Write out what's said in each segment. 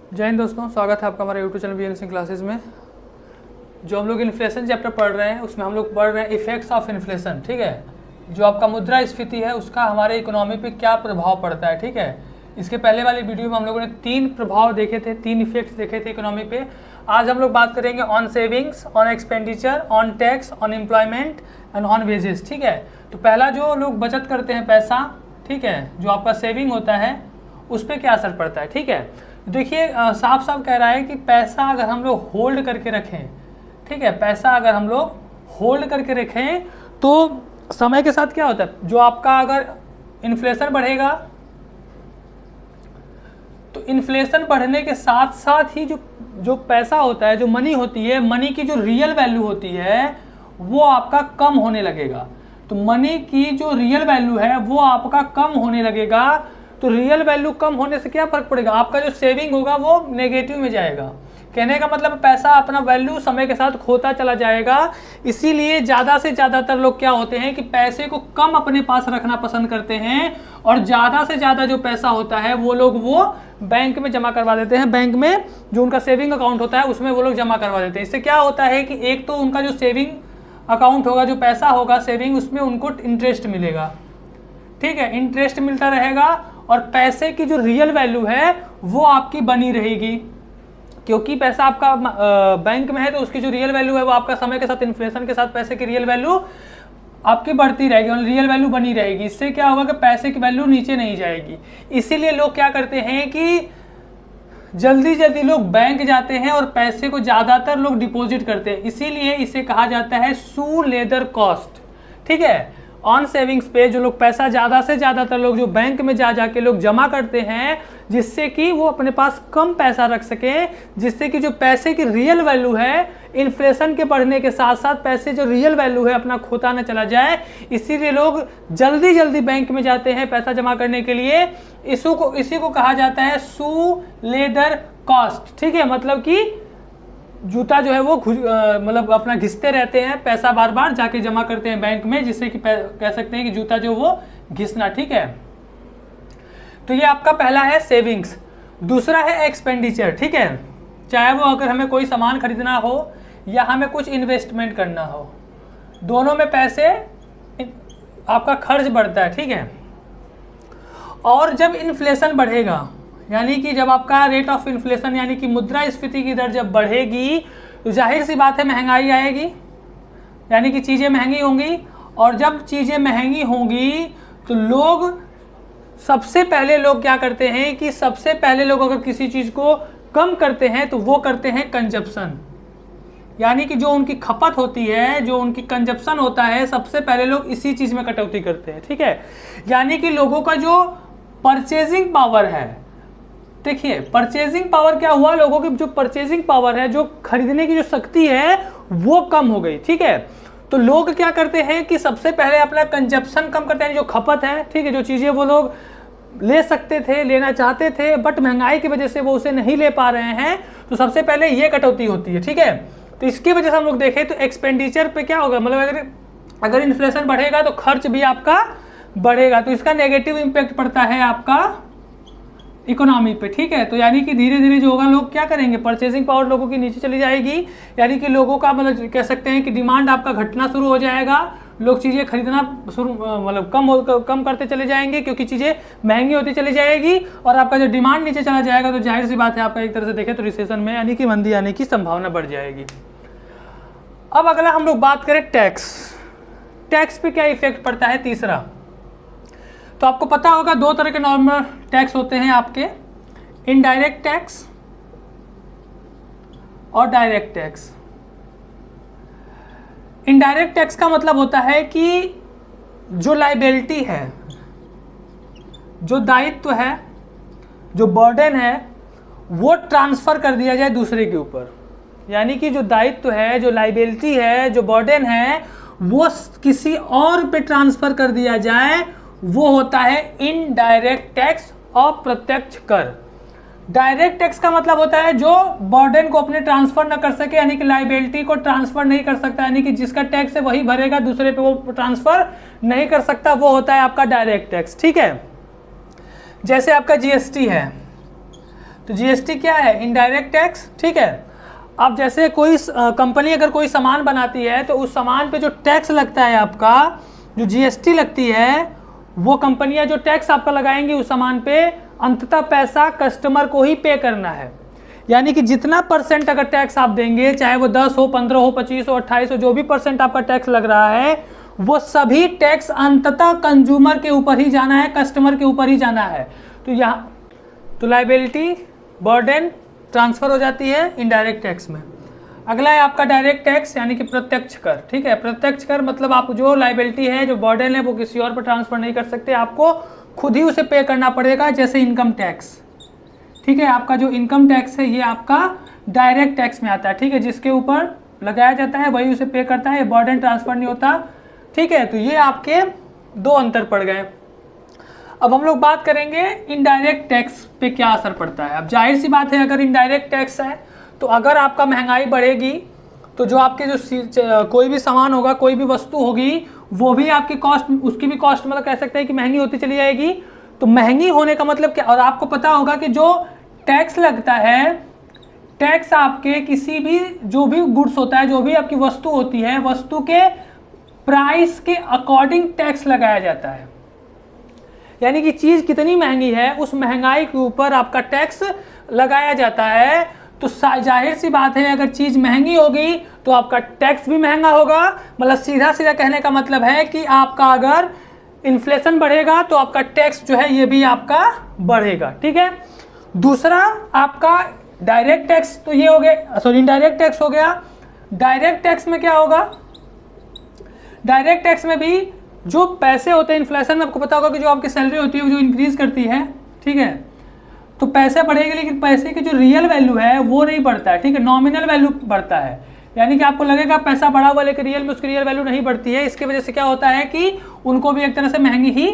जय हिंद दोस्तों, स्वागत है आपका हमारे YouTube channel VL Singh classes में। जो हम लोग इन्फ्लेशन चैप्टर पढ़ रहे हैं उसमें हम लोग पढ़ रहे हैं इफेक्ट्स ऑफ इन्फ्लेशन। ठीक है, जो आपका मुद्रास्फीति है उसका हमारे इकोनॉमी पे क्या प्रभाव पड़ता है। ठीक है, इसके पहले वाली वीडियो में हम लोगों ने 3 प्रभाव देखे थे, 3 इफेक्ट्स देखे थे इकोनॉमी पे। आज हम लोग बात करेंगे on savings, on expenditure, on tax, on employment and on wages. ठीक है, तो पहला जो लोग बचत करते हैं पैसा, ठीक है, जो आपका सेविंग होता है उस पर क्या असर पड़ता है। ठीक है, देखिए साफ साफ कह रहा है कि पैसा अगर हम लोग होल्ड करके रखें, ठीक है, पैसा अगर हम लोग होल्ड करके रखें तो समय के साथ क्या होता है, जो आपका अगर इन्फ्लेशन बढ़ेगा तो इन्फ्लेशन बढ़ने के साथ साथ ही जो पैसा होता है, जो मनी होती है, मनी की जो रियल वैल्यू होती है वो आपका कम होने लगेगा। तो मनी की जो रियल वैल्यू है वो आपका कम होने लगेगा। तो रियल वैल्यू कम होने से क्या फर्क पड़ेगा, आपका जो सेविंग होगा वो नेगेटिव में जाएगा। कहने का मतलब पैसा अपना वैल्यू समय के साथ खोता चला जाएगा। इसीलिए ज़्यादा से ज़्यादातर लोग क्या होते हैं कि पैसे को कम अपने पास रखना पसंद करते हैं और ज़्यादा से ज़्यादा जो पैसा होता है वो लोग वो बैंक में जमा करवा देते हैं। बैंक में जो उनका सेविंग अकाउंट होता है उसमें वो लोग जमा करवा देते हैं। इससे क्या होता है कि एक तो उनका जो सेविंग अकाउंट होगा, जो पैसा होगा सेविंग, उसमें उनको इंटरेस्ट मिलेगा। ठीक है, इंटरेस्ट मिलता रहेगा और पैसे की जो रियल वैल्यू है वो आपकी बनी रहेगी, क्योंकि पैसा आपका बैंक में है तो उसकी जो रियल वैल्यू है वो आपका समय के साथ इन्फ्लेशन के साथ पैसे की रियल वैल्यू आपकी बढ़ती रहेगी और रियल वैल्यू बनी रहेगी। इससे क्या होगा कि पैसे की वैल्यू नीचे नहीं जाएगी। इसीलिए लोग क्या करते हैं कि जल्दी जल्दी लोग बैंक जाते हैं और पैसे को ज़्यादातर लोग डिपॉजिट करते हैं। इसीलिए इसे कहा जाता है सू लेदर कॉस्ट। ठीक है, ऑन सेविंग्स पे जो लोग पैसा ज़्यादा से ज़्यादातर लोग जो बैंक में जाके लोग जमा करते हैं, जिससे कि वो अपने पास कम पैसा रख सकें, जिससे कि जो पैसे की रियल वैल्यू है इन्फ्लेशन के बढ़ने के साथ साथ पैसे जो रियल वैल्यू है अपना खोता न चला जाए। इसीलिए लोग जल्दी जल्दी बैंक में जाते हैं पैसा जमा करने के लिए। इसी को कहा जाता है सू लेदर कॉस्ट। ठीक है, मतलब कि जूता जो है वो मतलब अपना घिसते रहते हैं, पैसा बार बार जाके जमा करते हैं बैंक में, जिससे कि कह सकते हैं कि जूता जो वो घिसना। ठीक है, तो ये आपका पहला है सेविंग्स। दूसरा है एक्सपेंडिचर। ठीक है, चाहे वो अगर हमें कोई सामान खरीदना हो या हमें कुछ इन्वेस्टमेंट करना हो, दोनों में पैसे आपका खर्च बढ़ता है। ठीक है, और जब इन्फ्लेशन बढ़ेगा, यानी कि जब आपका रेट ऑफ इन्फ्लेशन यानी कि मुद्रास्फीति की दर जब बढ़ेगी तो जाहिर सी बात है महंगाई आएगी, यानी कि चीज़ें महंगी होंगी। और जब चीज़ें महंगी होंगी तो लोग सबसे पहले लोग क्या करते हैं कि सबसे पहले लोग अगर किसी चीज़ को कम करते हैं तो वो करते हैं कंजप्शन, यानी कि जो उनकी खपत होती है, जो उनकी कंजप्शन होता है, सबसे पहले लोग इसी चीज़ में कटौती करते हैं। ठीक है, यानी कि लोगों का जो परचेजिंग पावर है, देखिए परचेजिंग पावर क्या हुआ, लोगों की जो परचेजिंग पावर है, जो खरीदने की जो शक्ति है वो कम हो गई। ठीक है, तो लोग क्या करते हैं कि सबसे पहले अपना कंजप्शन कम करते हैं, जो खपत है, ठीक है, जो चीज़ें वो लोग ले सकते थे, लेना चाहते थे, बट महंगाई की वजह से वो उसे नहीं ले पा रहे हैं, तो सबसे पहले ये कटौती होती है। ठीक है, तो इसकी वजह से हम लोग देखें तो एक्सपेंडिचर पे क्या होगा, मतलब अगर इन्फ्लेशन बढ़ेगा तो खर्च भी आपका बढ़ेगा, तो इसका नेगेटिव इम्पैक्ट पड़ता है आपका इकोनॉमी पे। ठीक है, तो यानी कि धीरे धीरे जो होगा लोग क्या करेंगे, परचेजिंग पावर लोगों की नीचे चली जाएगी, यानी कि लोगों का मतलब कह सकते हैं कि डिमांड आपका घटना शुरू हो जाएगा। लोग चीज़ें खरीदना मतलब कम करते चले जाएंगे, क्योंकि चीज़ें महंगी होती चली जाएगी और आपका जो डिमांड नीचे चला जाएगा तो जाहिर सी बात है आपका एक तरह से देखें तो रिसेशन में यानी कि मंदी आने की संभावना बढ़ जाएगी। अब अगला हम लोग बात करें टैक्स। टैक्स पे क्या इफेक्ट पड़ता है तीसरा, तो आपको पता होगा 2 तरह के नॉर्मल टैक्स होते हैं आपके, इनडायरेक्ट टैक्स और डायरेक्ट टैक्स। इनडायरेक्ट टैक्स का मतलब होता है कि जो लायबिलिटी है, जो दायित्व है, जो बर्डन है, वो ट्रांसफर कर दिया जाए दूसरे के ऊपर। यानी कि जो दायित्व है, जो लायबिलिटी है, जो बर्डन है, वो किसी और पे ट्रांसफर कर दिया जाए, वो होता है इनडायरेक्ट टैक्स, अप्रत्यक्ष कर। डायरेक्ट टैक्स का मतलब होता है जो बर्डन को अपने ट्रांसफर न कर सके, यानी कि लायबिलिटी को ट्रांसफर नहीं कर सकता, यानी कि जिसका टैक्स है वही भरेगा, दूसरे पे वो ट्रांसफर नहीं कर सकता, वो होता है आपका डायरेक्ट टैक्स। ठीक है, जैसे आपका जीएसटी है, तो जीएसटी क्या है? इनडायरेक्ट टैक्स, ठीक है। अब जैसे कोई कंपनी अगर कोई सामान बनाती है तो उस सामान पे जो टैक्स लगता है आपका, जो जीएसटी लगती है, वो कंपनियां जो टैक्स आपका लगाएंगी उस सामान पे, अंततः पैसा कस्टमर को ही पे करना है। यानी कि जितना परसेंट अगर टैक्स आप देंगे, चाहे वो 10 हो, 15 हो, 25 हो, 28 हो, जो भी परसेंट आपका टैक्स लग रहा है, वो सभी टैक्स अंततः कंज्यूमर के ऊपर ही जाना है, कस्टमर के ऊपर ही जाना है। तो यहाँ तो लायबिलिटी बर्डन ट्रांसफर हो जाती है इनडायरेक्ट टैक्स में। अगला है आपका डायरेक्ट टैक्स यानी कि प्रत्यक्ष कर, ठीक है। प्रत्यक्ष कर मतलब आप जो लायबिलिटी है, जो बर्डन है, वो किसी और पर ट्रांसफर नहीं कर सकते, आपको खुद ही उसे पे करना पड़ेगा। जैसे इनकम टैक्स, ठीक है, आपका जो इनकम टैक्स है ये आपका डायरेक्ट टैक्स में आता है, ठीक है, जिसके ऊपर लगाया जाता है वही उसे पे करता है, बर्डन ट्रांसफर नहीं होता, ठीक है। तो ये आपके दो अंतर पड़ गए। अब हम लोग बात करेंगे इनडायरेक्ट टैक्स पे क्या असर पड़ता है। अब जाहिर सी बात है, अगर इनडायरेक्ट टैक्स है तो अगर आपका महंगाई बढ़ेगी तो जो आपके जो कोई भी सामान होगा, कोई भी वस्तु होगी, वो भी आपकी कॉस्ट, उसकी भी कॉस्ट मतलब कह सकते हैं कि महंगी होती चली जाएगी। तो महंगी होने का मतलब क्या? और आपको पता होगा कि जो टैक्स लगता है, टैक्स आपके किसी भी जो भी गुड्स होता है, जो भी आपकी वस्तु होती है, वस्तु के प्राइस के अकॉर्डिंग टैक्स लगाया जाता है। यानी कि चीज़ कितनी महंगी है उस महंगाई के ऊपर आपका टैक्स लगाया जाता है। तो जाहिर सी बात है, अगर चीज़ महंगी होगी तो आपका टैक्स भी महंगा होगा। मतलब सीधा सीधा कहने का मतलब है कि आपका अगर इन्फ्लेशन बढ़ेगा तो आपका टैक्स जो है ये भी आपका बढ़ेगा, ठीक है। दूसरा आपका डायरेक्ट टैक्स, तो ये हो गया, सॉरी इनडायरेक्ट टैक्स हो गया। डायरेक्ट टैक्स में क्या होगा? डायरेक्ट टैक्स में भी जो पैसे होते हैं, इन्फ्लेशन में आपको पता होगा कि जो आपकी सैलरी होती है वो जो इंक्रीज करती है, ठीक है, तो पैसे बढ़ेंगे लेकिन पैसे की जो रियल वैल्यू है वो नहीं बढ़ता है, ठीक है, नॉमिनल वैल्यू बढ़ता है। यानी कि आपको लगेगा पैसा बढ़ा हुआ लेकिन रियल में उसकी रियल वैल्यू नहीं बढ़ती है। इसकी वजह से क्या होता है कि उनको भी एक तरह से महंगी ही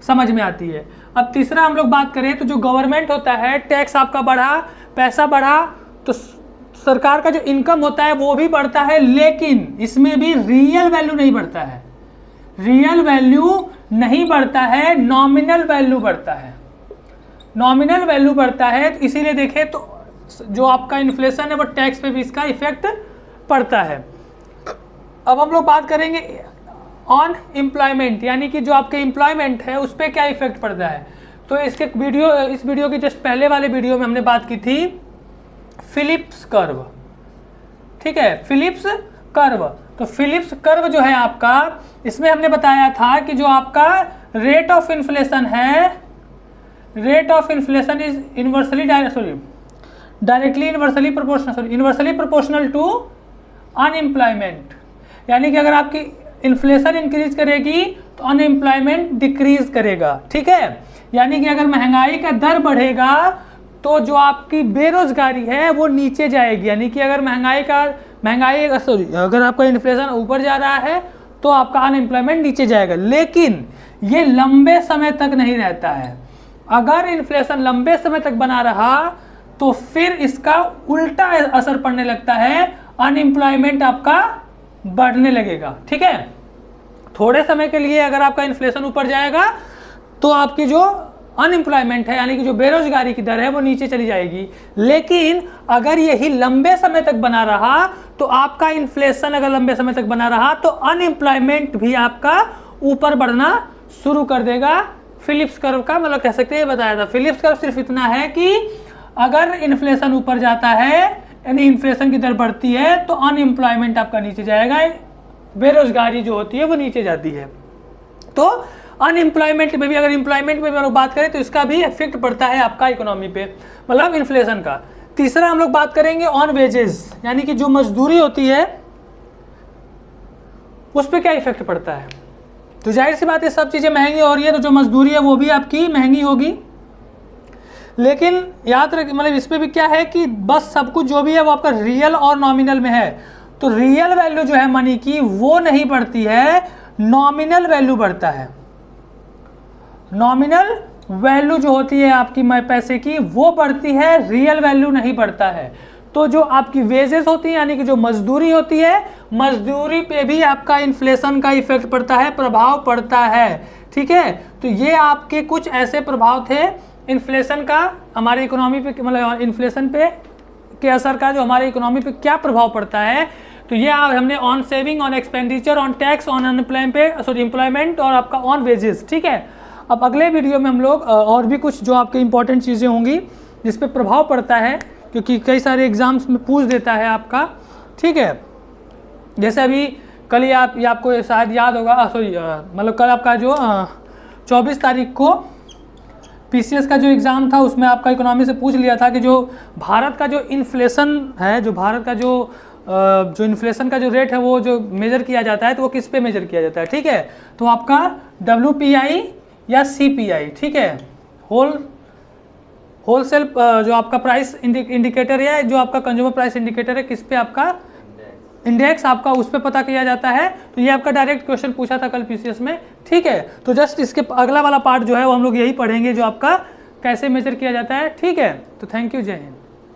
समझ में आती है। अब तीसरा हम लोग बात करें तो जो गवर्नमेंट होता है, टैक्स आपका बढ़ा, पैसा बढ़ा, तो सरकार का जो इनकम होता है वो भी बढ़ता है, लेकिन इसमें भी रियल वैल्यू नहीं बढ़ता है। रियल वैल्यू नहीं बढ़ता है, नॉमिनल वैल्यू बढ़ता है। नॉमिनल वैल्यू बढ़ता है, तो इसीलिए देखें तो जो आपका इन्फ्लेशन है वो टैक्स पे भी इसका इफेक्ट पड़ता है। अब हम लोग बात करेंगे ऑन एम्प्लॉयमेंट, यानी कि जो आपके एम्प्लॉयमेंट है उस पर क्या इफेक्ट पड़ता है। तो इस वीडियो के जस्ट पहले वाले वीडियो में हमने बात की थी फिलिप्स कर्व, ठीक है, फिलिप्स कर्व। तो फिलिप्स कर्व जो है आपका, इसमें हमने बताया था कि जो आपका रेट ऑफ इन्फ्लेशन है, rate of inflation is inversely directly inversely proportional to unemployment. यानी कि अगर आपकी इन्फ्लेशन इंक्रीज करेगी तो अनएम्प्लॉयमेंट डिक्रीज करेगा, ठीक है। यानी कि अगर महंगाई का दर बढ़ेगा तो जो आपकी बेरोजगारी है वो नीचे जाएगी। यानी कि अगर अगर आपका इन्फ्लेशन ऊपर जा रहा है तो आपका अनएम्प्लॉयमेंट नीचे जाएगा, लेकिन ये लंबे समय तक नहीं रहता है। अगर इन्फ्लेशन लंबे समय तक बना रहा तो फिर इसका उल्टा असर पड़ने लगता है, अनएम्प्लॉयमेंट आपका बढ़ने लगेगा, ठीक है। थोड़े समय के लिए अगर आपका इन्फ्लेशन ऊपर जाएगा तो आपकी जो अनएम्प्लॉयमेंट है, यानी कि जो बेरोजगारी की दर है वो नीचे चली जाएगी। लेकिन अगर यही लंबे समय तक बना रहा तो आपका इन्फ्लेशन अगर लंबे समय तक बना रहा तो अनएम्प्लॉयमेंट भी आपका ऊपर बढ़ना शुरू कर देगा। फिलिप्स कर्व का मतलब कह सकते हैं बताया था। फिलिप्स कर्व सिर्फ इतना है कि अगर इन्फ्लेशन ऊपर जाता है, यानी इन्फ्लेशन की दर बढ़ती है, तो अनएम्प्लॉयमेंट आपका नीचे जाएगा, बेरोजगारी जो होती है वो नीचे जाती है। तो अनएम्प्लॉयमेंट में भी, अगर एम्प्लॉयमेंट में भी हम लोग बात करें तो इसका भी इफेक्ट पड़ता है आपका इकोनॉमी पे, मतलब इन्फ्लेशन का। तीसरा हम लोग बात करेंगे ऑन वेजेस, यानी कि जो मजदूरी होती है उस पर क्या इफेक्ट पड़ता है। तो जाहिर सी बात है सब चीज़ें महंगी हो रही है तो जो मजदूरी है वो भी आपकी महंगी होगी। लेकिन याद रख, मतलब इस पर भी क्या है कि बस सब कुछ जो भी है वो आपका रियल और नॉमिनल में है। तो रियल वैल्यू जो है मनी की वो नहीं बढ़ती है, नॉमिनल वैल्यू बढ़ता है। नॉमिनल वैल्यू जो होती है आपकी पैसे की वो बढ़ती है, रियल वैल्यू नहीं बढ़ता है। तो जो आपकी वेजेस होती है, यानी कि जो मजदूरी होती है, मजदूरी पे भी आपका इन्फ्लेशन का इफेक्ट पड़ता है, प्रभाव पड़ता है, ठीक है। तो ये आपके कुछ ऐसे प्रभाव थे इन्फ्लेशन का हमारी इकोनॉमी पे, मतलब इन्फ्लेशन पे के असर का जो हमारे इकोनॉमी पे क्या प्रभाव पड़ता है, तो ये हमने on saving, on expenditure, on tax, on employment और आपका ऑन वेजेस, ठीक है। अब अगले वीडियो में हम लोग और भी कुछ जो आपके इंपॉर्टेंट चीज़ें होंगी जिस पे प्रभाव पड़ता है, क्योंकि कई सारे एग्जाम्स में पूछ देता है आपका, ठीक है। जैसे अभी कल ही ये आपको शायद याद होगा, सॉरी मतलब कल आपका जो 24 तारीख को पीसीएस का जो एग्ज़ाम था उसमें आपका इकोनॉमी से पूछ लिया था कि जो भारत का जो इन्फ्लेशन है, जो भारत का जो इन्फ्लेशन का जो रेट है वो जो मेजर किया जाता है तो वो किस पे मेजर किया जाता है, ठीक है। तो आपका WPI या CPI, ठीक है, होलसेल जो आपका प्राइस इंडिकेटर है, जो आपका कंज्यूमर प्राइस इंडिकेटर है, किस पे आपका इंडेक्स आपका उस पे पता किया जाता है। तो ये आपका डायरेक्ट क्वेश्चन पूछा था कल पीसीएस में, ठीक है। तो जस्ट इसके अगला वाला पार्ट जो है वो हम लोग यही पढ़ेंगे, जो आपका कैसे मेजर किया जाता है, ठीक है। तो थैंक यू, जय हिंद।